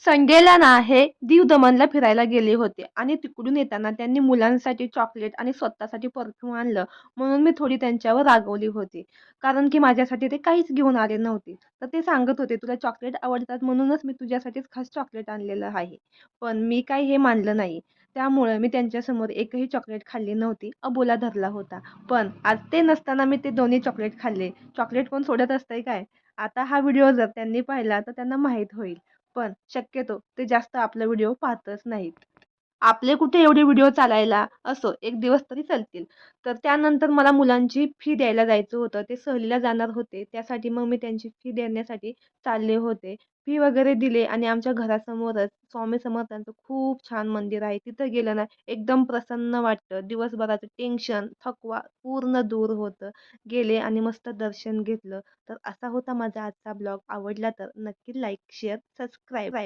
संडेला ना हे दीव दमनला फिरायला गेले होते आणि तिकडून येताना त्यांनी मुलांसाठी चॉकलेट आणि स्वतःसाठी परफ्यूम आणलं म्हणून मी थोडी त्यांच्यावर रागवली होती. कारण की माझ्यासाठी ते काहीच घेऊन आले नव्हते. तर ते सांगत होते, "तुला चॉकलेट आवडतात म्हणूनच मी तुझ्यासाठीच खास चॉकलेट आणलेलं आहे." पण मी काही हे मानलं नाही. त्यामुळे मी त्यांच्यासमोर एकही चॉकलेट खाल्ली नव्हती. अबोला धरला होता. पण आज ते नसताना मी ते दोन्ही चॉकलेट खाल्ले. चॉकलेट कोण सोडत असतंय काय? आता हा व्हिडिओ जर त्यांनी पाहिला तर त्यांना माहीत होईल. पण शक्यतो ते जास्त आपला व्हिडिओ पाहतच नाहीत. आपले कुठे एवढे व्हिडिओ चालायला, असो एक दिवस तरी चालतील. तर त्यानंतर मला मुलांची फी द्यायला जायचं होतं. ते सहलीला जाणार होते. त्यासाठी मग मी त्यांची फी देण्यासाठी चालले होते. फी वगैरे दिले आणि आमच्या घरासमोरच स्वामी समर्थांचं खूप छान मंदिर आहे. तिथं गेलं ना एकदम प्रसन्न वाटतं. दिवसभराचं टेन्शन, थकवा पूर्ण दूर होतं. गेले आणि मस्त दर्शन घेतलं. तर असा होता माझा आजचा ब्लॉग. आवडला तर नक्की लाईक, शेअर, सबस्क्राईब.